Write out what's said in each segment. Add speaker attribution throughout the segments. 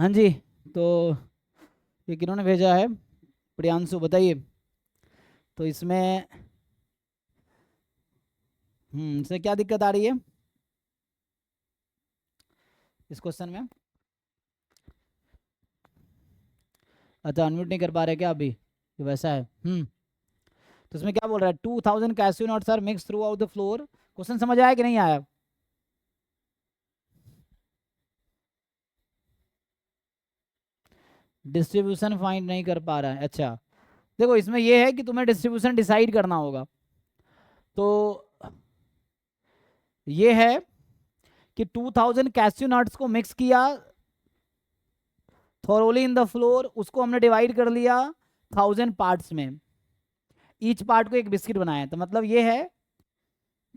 Speaker 1: हाँ जी, तो ये किन्होंने भेजा है? प्रियांशु, बताइए। तो इसमें इसमें क्या दिक्कत आ रही है इस क्वेश्चन में? अच्छा, अनम्यूट नहीं कर पा रहे क्या अभी? ये वैसा है। तो इसमें क्या बोल रहा है? 2000 cashew nuts are mix throughout the floor. Question समझ आया कि नहीं आया? डिस्ट्रीब्यूशन फाइंड नहीं कर पा रहा है, अच्छा। देखो, इसमें ये है कि तुम्हें डिस्ट्रीब्यूशन डिसाइड करना होगा। तो ये है कि 2000 कैसियो नट्स को मिक्स किया थोरोली इन द फ्लोर, उसको हमने डिवाइड कर लिया 1000 पार्ट्स में, ईच पार्ट को एक बिस्किट बनाया। तो मतलब ये है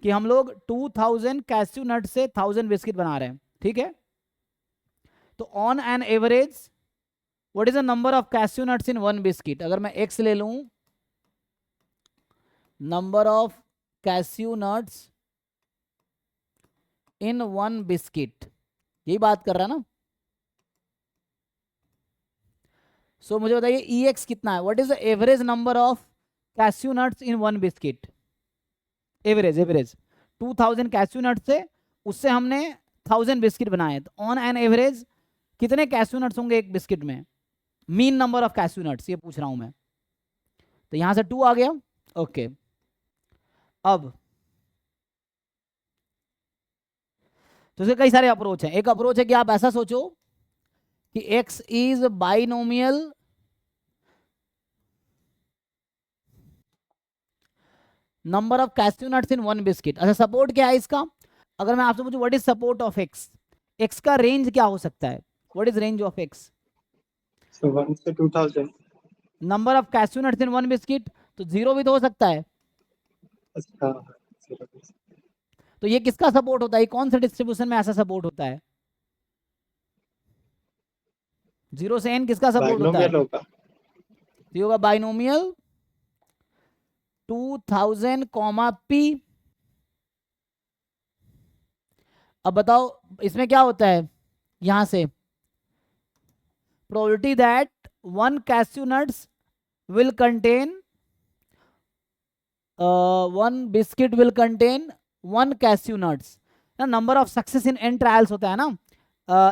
Speaker 1: कि हम लोग 2000 कैस्यू नट से 1000 बिस्किट बना रहे हैं, ठीक है। तो on an average what is the number of cashew nuts in one biscuit? अगर मैं एक्स ले लूं, number of cashew nuts in one biscuit, यही बात कर रहा है ना। सो मुझे बताइए ई एक्स कितना है? What is the average number of cashew nuts in one biscuit? Average average 2000 cashew nuts से, उससे हमने 1000 बिस्किट बनाए। तो ऑन एन एवरेज कितने कैस्यू नट्स होंगे एक बिस्किट में? Mean number of cashew nuts, ये पूछ रहा हूं मैं। तो यहां से 2 आ गया। ओके, अब तो इसके कई सारे अप्रोच हैं। एक अप्रोच है कि आप ऐसा सोचो कि x is binomial number of cashew nuts in one biscuit. अच्छा, सपोर्ट क्या है इसका? अगर मैं आपसे पूछूं what is support of x, x का रेंज क्या हो सकता है? What is range of x?
Speaker 2: So 1 से 2000।
Speaker 1: Number of cashew nuts in one biscuit, तो 0 भी तो हो सकता है।
Speaker 2: अच्छा,
Speaker 1: तो ये किसका सपोर्ट होता है? कौन से डिस्ट्रीब्यूशन में ऐसा सपोर्ट होता है? 0 से n किसका सपोर्ट होता है?
Speaker 2: बाइनोमियल होगा।
Speaker 1: तो ये होगा बाइनोमियल 2000 कॉमा p। अब बताओ इसमें क्या होता है? यहां से probability that one cashew nuts will contain one biscuit will contain one cashew nuts. Number of success in an trials होता है ना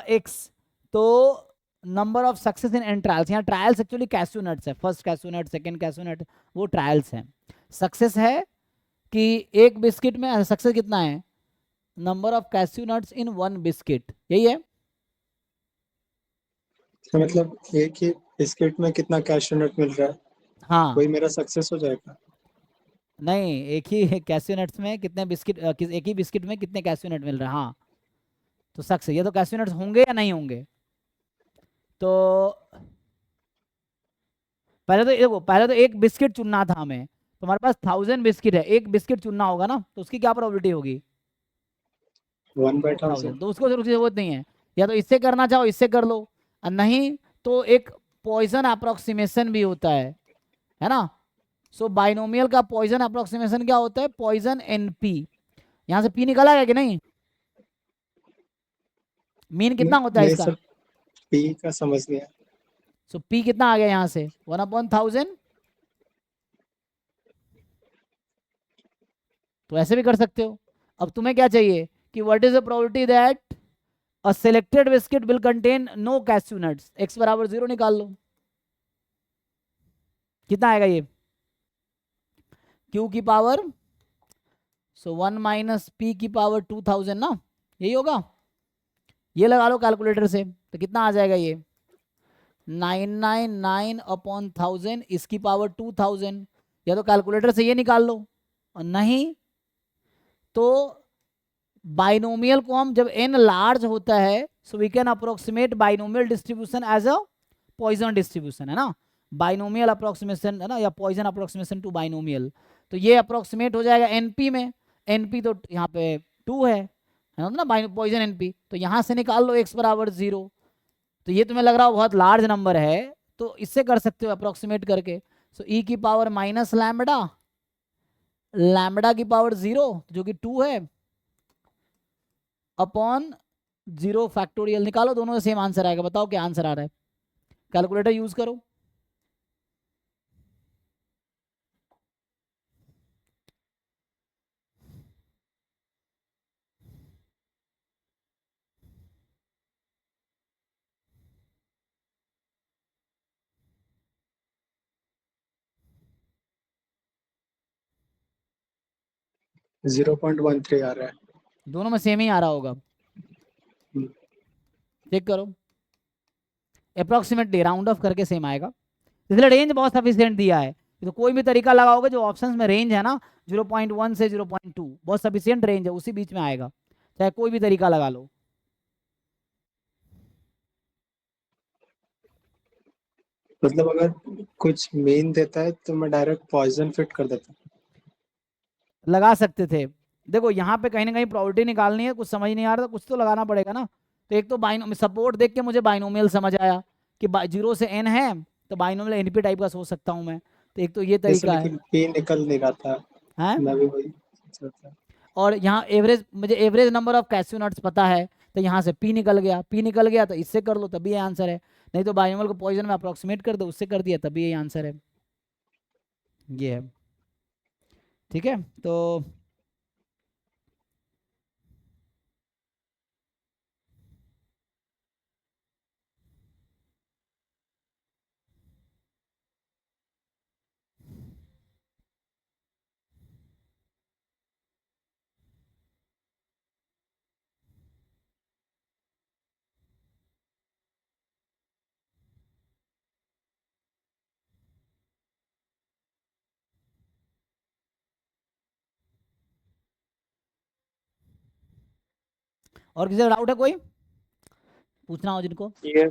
Speaker 1: एक्स। तो number of success in an trials, यहाँ ट्रायल्स एक्चुअली कैस्यू नट्स है, first cashew नट, second cashew नट, वो trials हैं। Success है कि एक बिस्किट में सक्सेस कितना है? Number of cashew nuts in one biscuit, यही है।
Speaker 2: तो मतलब एक ही बिस्किट में कितना कैश्यू नट मिल रहा है,
Speaker 1: हाँ,
Speaker 2: वही मेरा सक्सेस हो जाएगा।
Speaker 1: नहीं, एक ही कैस्यू नट्स में कितने बिस्किट एक ही बिस्किट में कितने कैस्यू नट मिल रहे हैं, हाँ। तो सक्सेस, ये तो कैस्यू नट्स होंगे या नहीं होंगे? तो पहले तो देखो, पहले तो एक बिस्किट चुनना था हमें। तो हमारे पास 1000 बिस्किट है, एक बिस्किट चुनना होगा ना, तो उसकी क्या प्रोबेबिलिटी होगी?
Speaker 2: 1/1000।
Speaker 1: 2000। तो उसको जरूरत की जरूरत नहीं है, या तो इससे करना चाहो इससे कर लो, और नहीं तो एक पॉइजन अप्रोक्सीमेशन भी होता है ना। सो बाइनोमियल का पॉइजन अप्रोक्सीमेशन क्या होता है? Poisson NP. यहां से पी निकला है कि नहीं? मीन कितना होता है
Speaker 2: ये
Speaker 1: इसका?
Speaker 2: सब पी का समझ नहीं आया।
Speaker 1: सो पी कितना आ गया यहाँ से? 1/1000। तो ऐसे भी कर सकते हो। अब तुम्हें क्या चाहिए कि what is the probability that a selected biscuit will contain no cashew nuts? x बराबर 0 निकाल लो, कितना आएगा ये? q की पावर, सो 1 माइनस पी की पावर 2000 ना, यही होगा। ये लगा लो कैलकुलेटर से, तो कितना आ जाएगा ये? 999/1000, इसकी पावर 2000। या तो कैलकुलेटर से ये निकाल लो, और नहीं तो बाइनोमियल को हम जब n लार्ज होता है, so we can approximate binomial distribution as a Poisson distribution, है ना। बाइनोमियल अप्रोक्सीमेशन है ना, या पॉइजन अप्रोक्सीमेशन टू बाइनोमियल। तो ये अप्रोक्सीमेट हो जाएगा एनपी में। एनपी तो यहाँ पे 2 है ना, पॉइजन एनपी। तो यहाँ से निकाल लो x बराबर 0। तो ये तुम्हें लग रहा हो बहुत लार्ज नंबर है, तो इससे कर सकते हो अप्रोक्सीमेट करके। सो ई की पावर माइनस लैम्बडा, लैम्बडा की पावर 0 जो कि 2 है, अपॉन 0 फैक्टोरियल निकालो, दोनों का सेम आंसर आएगा। बताओ क्या आंसर आ रहा है, कैलकुलेटर यूज करो।
Speaker 2: जीरो 0.13 आ रहा है।
Speaker 1: दोनों में सेम ही आ रहा होगा,
Speaker 2: हम्म,
Speaker 1: चेक करो। अप्रोक्सीमेटली राउंड ऑफ करके सेम आएगा, इसलिए रेंज बहुत सफिशिएंट दिया है। तो कोई भी तरीका लगाओगे, जो ऑप्शंस में रेंज है ना 0.1 से 0.2 बहुत सफिशिएंट रेंज है, उसी बीच में आएगा, चाहे कोई भी तरीका लगा लो।
Speaker 2: मतलब अगर कुछ मेन देता है तो मैं डायरेक्ट पॉइजन फिट कर देता हूँ।
Speaker 1: लगा सकते थे। देखो यहाँ पे कहीं ना कहीं प्रोबेबिलिटी निकालनी है, कुछ समझ नहीं आ रहा, तो कुछ तो लगाना पड़ेगा ना। तो एक तो बाइनोमियल सपोर्ट देख के मुझे बाइनोमियल समझ आया कि 0 से n है, तो बाइनोमियल एनपी टाइप का सोच सकता हूँ मैं। तो एक तो ये
Speaker 2: जैसे
Speaker 1: तरीका
Speaker 2: लेकिन पी निकल नहीं रहा था,
Speaker 1: है।
Speaker 2: मैं भी वही सोच रहा था।
Speaker 1: और यहाँ एवरेज, मुझे average number of cashew nuts पता है, तो यहाँ से पी निकल गया, पी निकल गया तो इससे कर लो तभी ये आंसर है। नहीं तो बाइनोमियल को पॉइजन में अप्रोक्सीमेट कर दो, उससे कर दिया तभी ये आंसर है। ये है, ठीक है। तो और किसी का डाउट है कोई, पूछना हो जिनको।
Speaker 2: ये